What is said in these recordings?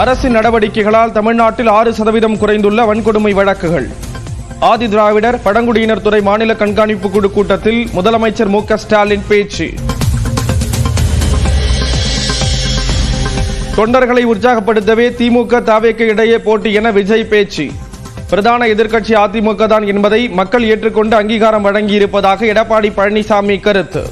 அரசின் நடவடிக்கைகளால் தமிழ்நாட்டில் 6% குறைந்துள்ள வன்கொடுமை வழக்குகள். ஆதி திராவிடர் பழங்குடியினர் துறை மாநில கண்காணிப்பு குழு கூட்டத்தில் முதலமைச்சர் மு.க. ஸ்டாலின் பேச்சு. தொண்டர்களை உற்சாகப்படுத்தவே திமுக தவேக இடையே போட்டி என விஜய் பேச்சு. பிரதான எதிர்க்கட்சி அதிமுக தான் என்பதை மக்கள் ஏற்றுக்கொண்டு அங்கீகாரம் வழங்கியிருப்பதாக எடப்பாடி பழனிசாமி கருத்து.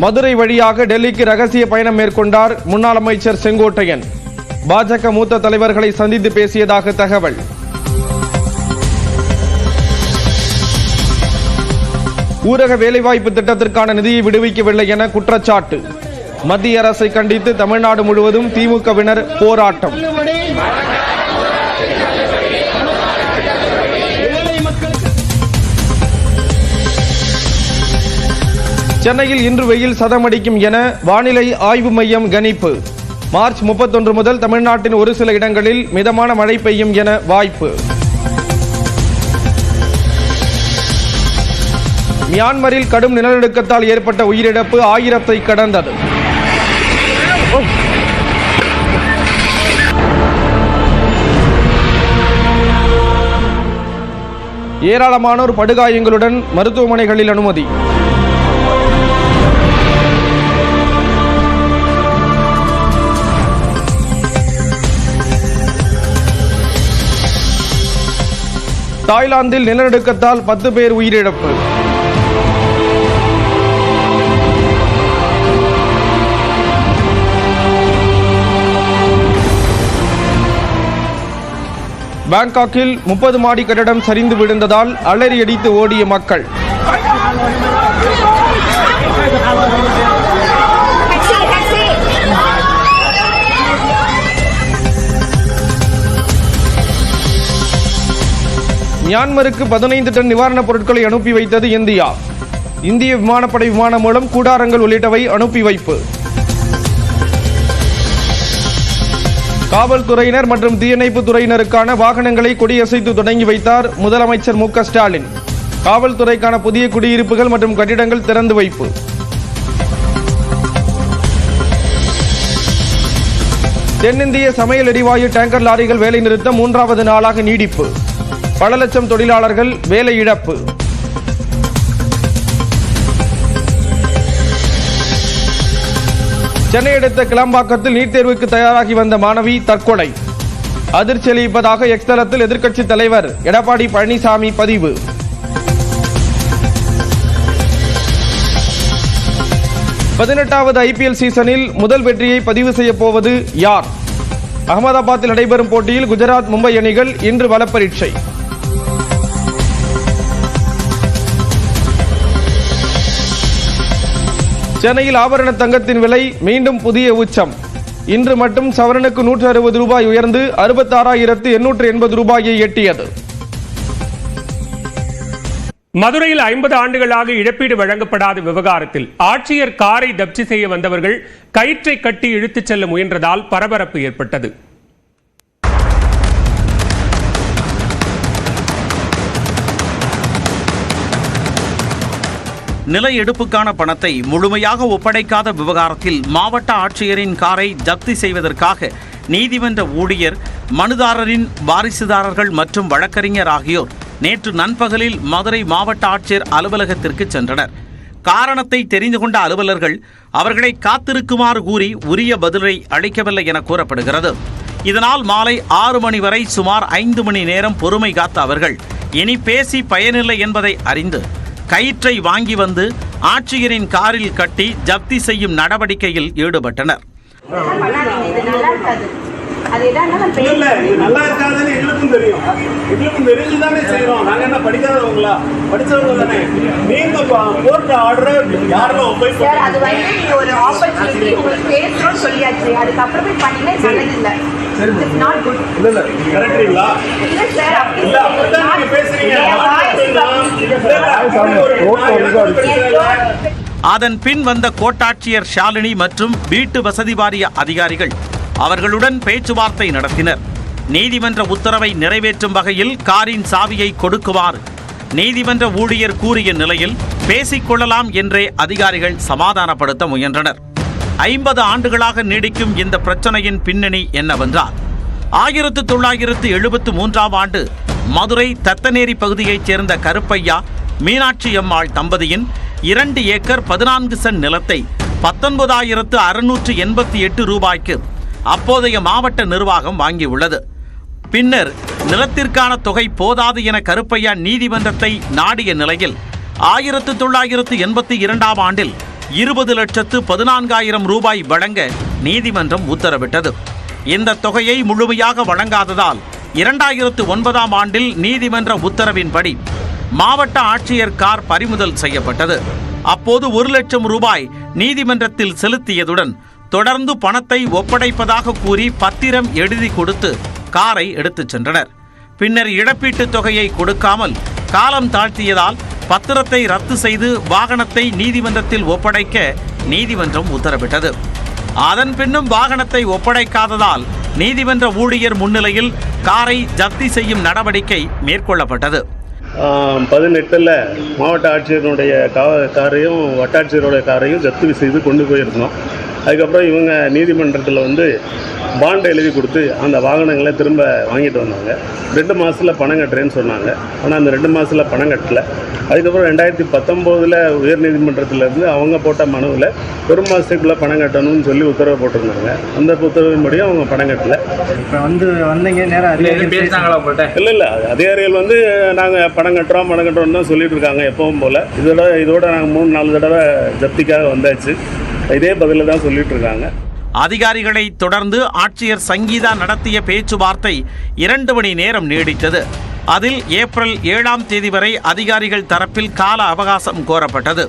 மதுரை வழியாக டெல்லிக்கு ரகசிய பயணம் மேற்கொண்டார் முன்னாள் அமைச்சர் செங்கோட்டையன். பாஜக மூத்த தலைவர்களை சந்தித்து பேசியதாக தகவல். ஊரக வேலைவாய்ப்பு திட்டத்திற்கான நிதியை விடுவிக்கவில்லை என குற்றச்சாட்டு. மத்திய அரசை கண்டித்து தமிழ்நாடு முழுவதும் திமுகவினர் போராட்டம். சென்னையில் இன்று வெயில் சதமடிக்கும் என வானிலை ஆய்வு மையம் கணிப்பு. மார்ச் 31 முதல் தமிழ்நாட்டின் ஒரு சில இடங்களில் மிதமான மழை பெய்யும் என வாய்ப்பு. மியான்மரில் கடும் நிலநடுக்கத்தால் ஏற்பட்ட உயிரிழப்பு 1000-ஐ கடந்தது. ஏராளமானோர் படுகாயங்களுடன் மருத்துவமனைகளில் அனுமதி. தாய்லாந்தில் நிலநடுக்கத்தால் 10 பேர் உயிரிழப்பு. பாங்காக்கில் 30 மாடி கட்டடம் சரிந்து விழுந்ததால் அலறியடித்து ஓடிய மக்கள். மியான்மருக்கு 15 டன் நிவாரணப் பொருட்களை அனுப்பி வைத்தது இந்தியா. இந்திய விமானப்படை விமானம் மூலம் கூடாரங்கள் உள்ளிட்டவை அனுப்பி வைப்பு. காவல்துறையினர் மற்றும் தீயணைப்பு துறையினருக்கான வாகனங்களை கொடியசைத்து தொடங்கி வைத்தார் முதலமைச்சர் மு.க. ஸ்டாலின். காவல்துறைக்கான புதிய குடியிருப்புகள் மற்றும் கட்டிடங்கள் திறந்து வைப்பு. தென்னிந்திய சமையல் எரிவாயு டேங்கர் லாரிகள் வேலை நிறுத்தம் 3வது நாளாக நீடிப்பு. பல லட்சம் தொழிலாளர்கள் வேலை இழப்பு. சென்னை அடுத்த கிளம்பாக்கத்தில் நீட் தேர்வுக்கு தயாராகி வந்த மாணவி தற்கொலை. அதிர்ச்சி அளிப்பதாக எக்ஸ் தளத்தில் எதிர்க்கட்சித் தலைவர் எடப்பாடி பழனிசாமி பதிவு. பதினெட்டாவது ஐபிஎல் சீசனில் முதல் வெற்றியை பதிவு செய்யப் போவது யார்? அகமதாபாத்தில் நடைபெறும் போட்டியில் குஜராத் மும்பை அணிகள் இன்று பலப்பரீட்சை. சென்னையில் ஆபரண தங்கத்தின் விலை மீண்டும் புதிய உச்சம். இன்று மட்டும் சவரனுக்கு 160 ரூபாய் உயர்ந்து 66,880 ரூபாயை எட்டியது. மதுரையில் 50 ஆண்டுகளாக இழப்பீடு வழங்கப்படாத விவகாரத்தில் ஆட்சியர் காரை ஜப்தி செய்ய வந்தவர்கள் கயிற்றை கட்டி இழுத்துச் செல்ல முயன்றதால் பரபரப்பு ஏற்பட்டது. நில எடுப்புக்கான பணத்தை முழுமையாக ஒப்படைக்காத விவகாரத்தில் மாவட்ட ஆட்சியரின் காரை ஜப்தி செய்வதற்காக நீதிமன்ற ஊழியர், மனுதாரரின் வாரிசுதாரர்கள் மற்றும் வழக்கறிஞர் ஆகியோர் நேற்று நண்பகலில் மதுரை மாவட்ட ஆட்சியர் அலுவலகத்திற்கு சென்றனர். காரணத்தை தெரிந்து கொண்ட அலுவலர்கள் அவர்களை காத்திருக்குமாறு கூறி உரிய பதிலை அளிக்கவில்லை என கூறப்படுகிறது. இதனால் மாலை 6 மணி வரை சுமார் 5 மணி நேரம் பொறுமை காத்த அவர்கள் இனி பேசி பயனில்லை என்பதை அறிந்து கயிற்றை வாங்கி வந்து ஆட்சியரின் காரில் கட்டி ஜப்தி செய்யும் நடவடிக்கையில் ஈடுபட்டனர். அதன் பின் வந்த கோட்டாட்சியர் ஷாலினி மற்றும் வீட்டு வசதி வாரிய அதிகாரிகள் அவர்களுடன் பேச்சுவார்த்தை நடத்தினர். நீதிமன்ற உத்தரவை நிறைவேற்றும் வகையில் காரின் சாவியை கொடுக்குமாறு நீதிமன்ற ஊழியர் கூறிய நிலையில் பேசிக்கொள்ளலாம் என்றே அதிகாரிகள் சமாதானப்படுத்த முயன்றனர். 50 ஆண்டுகளாக நீடிக்கும் இந்த பிரச்சனையின் பின்னணி என்னவென்றால் 1973ஆம் ஆண்டு மதுரை தத்தநேரி பகுதியைச் சேர்ந்த கருப்பையா மீனாட்சி அம்மாள் தம்பதியின் 2 ஏக்கர் 14 சென்ட் நிலத்தை 19,688 ரூபாய்க்கு அப்போதைய மாவட்ட நிர்வாகம் வாங்கியுள்ளது. பின்னர் நிலத்திற்கான தொகை போதாது என கருப்பையா நீதிமன்றத்தை நாடிய நிலையில் 1982ஆம் ஆண்டில் 20,14,000 ரூபாய் வழங்க நீதிமன்றம் உத்தரவிட்டது. இந்த தொகையை முழுமையாக வழங்காததால் 2009ஆம் ஆண்டில் நீதிமன்ற உத்தரவின்படி மாவட்ட ஆட்சியர் கார் பறிமுதல் செய்யப்பட்டது. அப்போது 1 லட்சம் ரூபாய் நீதிமன்றத்தில் செலுத்தியதுடன் தொடர்ந்து பணத்தை ஒப்படைப்பதாக கூறி பத்திரம் எழுதி கொடுத்து காரை எடுத்துச் சென்றனர். பின்னர் இழப்பீட்டுத் தொகையை கொடுக்காமல் காலம் தாழ்த்தியதால் பத்திரத்தை ரத்து செய்து வாகனத்தை நீதிமன்றத்தில் ஒப்படைக்க நீதிமன்றம் உத்தரவிட்டது. அதன் பின்னும் வாகனத்தை ஒப்படைக்காததால் நீதிமன்ற ஊழியர் முன்னிலையில் காரை ஜப்தி செய்யும் நடவடிக்கை மேற்கொள்ளப்பட்டது. 18 மாவட்ட ஆட்சியருடைய காரையும் வட்டாட்சியருடைய காரையும் ஜப்தி செய்து கொண்டு போயிருந்தோம். அதுக்கப்புறம் இவங்க நீதிமன்றத்தில் பாண்ட் எழுதி கொடுத்து அந்த வாகனங்களை திரும்ப வாங்கிட்டு வந்தாங்க. 2 மாதத்தில் பணம் கட்டுறேன்னு சொன்னாங்க. ஆனால் அந்த 2 மாதத்தில் பணம் கட்டலை. அதுக்கப்புறம் 2019 உயர்நீதிமன்றத்திலேருந்து அவங்க போட்ட மனுவில் 1 மாதத்துக்குள்ளே பணம் கட்டணும்னு சொல்லி உத்தரவு போட்டிருந்தாங்க. அந்த உத்தரவின்படியும் அவங்க பணம் கட்டலை. இப்போ வந்தீங்க நேரம் இல்லை அதிகாரிகள் நாங்கள் பணம் கட்டுறோம் தான் சொல்லிட்டு இருக்காங்க எப்பவும் போல். இதோட நாங்கள் 3-4 தடவை ஜப்திக்காக வந்தாச்சு. இதே பதில தான் சொல்லிட்டு இருக்காங்க. அதிகாரிகளை தொடர்ந்து ஆட்சியர் சங்கீதா நடத்திய பேச்சுவார்த்தை 2 மணி நேரம் நீடித்தது. அதில் ஏப்ரல் 7ஆம் தேதி வரை அதிகாரிகள் தரப்பில் கால அவகாசம் கோரப்பட்டது.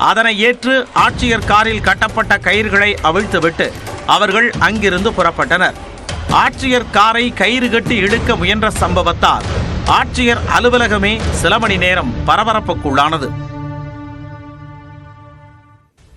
அதனை ஏற்று ஆட்சியர் காரில் கட்டப்பட்ட கயிறுகளை அவிழ்த்துவிட்டு அவர்கள் அங்கிருந்து புறப்பட்டனர். ஆட்சியர் காரை கயிறு கட்டி இழுக்க முயன்ற சம்பவத்தால் ஆட்சியர் அலுவலகமே சில மணி நேரம் பரபரப்புக்குள்ளானது.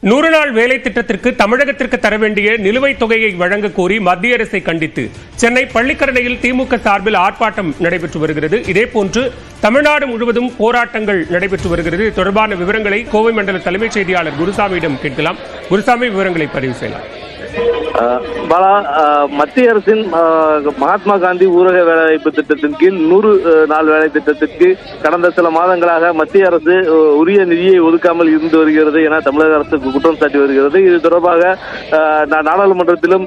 100 நாள் வேலை திட்டத்திற்கு தமிழகத்திற்கு தர வேண்டிய நிலுவைத் தொகையை வழங்க கோரி மத்திய அரசை கண்டித்து சென்னை பள்ளிக்கரணையில் திமுக சார்பில் ஆர்ப்பாட்டம் நடைபெற்று வருகிறது. இதேபோன்று தமிழ்நாடு முழுவதும் போராட்டங்கள் நடைபெற்று வருகிறது. இது தொடர்பான விவரங்களை கோவை மண்டல தலைமைச் செய்தியாளர் குருசாமியிடம் கேட்கலாம். குருசாமி, விவரங்களை பதிவு செய்யலாம். பாலா, மத்திய அரசின் மகாத்மா காந்தி ஊரக வேலைவாய்ப்பு திட்டத்தின் கீழ் 100 நாள் வேலை திட்டத்திற்கு கடந்த சில மாதங்களாக மத்திய அரசு உரிய நிதியை ஒதுக்காமல் இருந்து வருகிறது என தமிழக அரசு குற்றம் சாட்டி வருகிறது. இது தொடர்பாக நாடாளுமன்றத்திலும்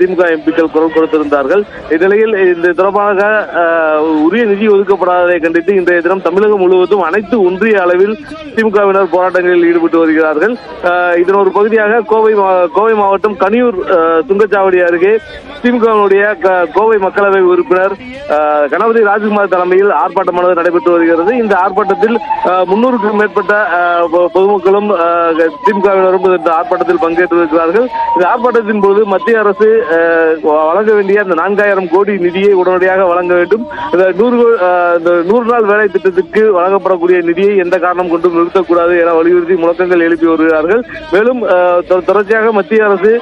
திமுக எம்பிக்கள் குரல் கொடுத்திருந்தார்கள். இந்நிலையில் இது தொடர்பாக உரிய நிதி ஒதுக்கப்படாததை கண்டித்து இன்றைய தினம் தமிழகம் முழுவதும் அனைத்து ஒன்றிய அளவில் திமுகவினர் போராட்டங்களில் ஈடுபட்டு வருகிறார்கள். இதன் ஒரு பகுதியாக கோவை மாவட்டம் கனியூர் சுங்கச்சாவடி அருகே திமுகவினுடைய கோவை மக்களவை உறுப்பினர் கணபதி ராஜ்குமார் தலைமையில் ஆர்ப்பாட்டமானது நடைபெற்று வருகிறது. இந்த ஆர்ப்பாட்டத்தில் 300க்கும் மேற்பட்ட பொதுமக்களும் திமுகவினரும் இந்த ஆர்ப்பாட்டத்தில் பங்கேற்றிருக்கிறார்கள். இந்த ஆர்ப்பாட்டத்தின் போது மத்திய அரசு வழங்க வேண்டிய அந்த 4000 கோடி நிதியை உடனடியாக வழங்க வேண்டும். இந்த 100 நாள் வேலை திட்டத்திற்கு வழங்கப்படக்கூடிய நிதியை எந்த காரணம் கொண்டும் நிறுத்தக்கூடாது என வலியுறுத்தி முழக்கங்கள் எழுப்பி வருகிறார்கள். மேலும் தொடர்ச்சியாக மத்திய அரசு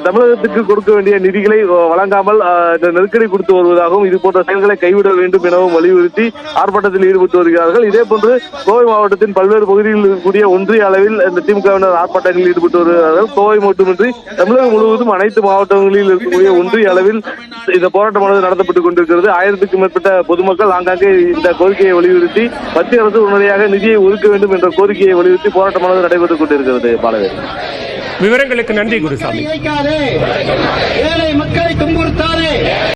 தமிழகத்துக்கு கொடுக்க வேண்டிய நிதிகளை வழங்காமல் நெருக்கடி கொடுத்து வருவதாகவும் இது போன்ற செயல்களை கைவிட வேண்டும் எனவும் வலியுறுத்தி ஆர்ப்பாட்டத்தில் ஈடுபட்டு வருகிறார்கள். இதேபோன்று கோவை மாவட்டத்தின் பல்வேறு பகுதிகளில் இருக்கக்கூடிய ஒன்றிய அளவில் இந்த திமுகவினர் ஆர்ப்பாட்டங்களில் ஈடுபட்டு வருகிறார்கள். கோவை மட்டுமின்றி தமிழகம் முழுவதும் அனைத்து மாவட்டங்களில் இருக்கக்கூடிய ஒன்றிய அளவில் இந்த போராட்டமானது நடத்தப்பட்டுக் கொண்டிருக்கிறது. 1000க்கும் மேற்பட்ட பொதுமக்கள் ஆங்காங்கே இந்த கோரிக்கையை வலியுறுத்தி மத்திய அரசு உடனடியாக நிதியை ஒதுக்க வேண்டும் என்ற கோரிக்கையை வலியுறுத்தி போராட்டமானது நடைபெற்றுக் கொண்டிருக்கிறது. பாலவேல், விவரங்களுக்கு நன்றி குருசாமி.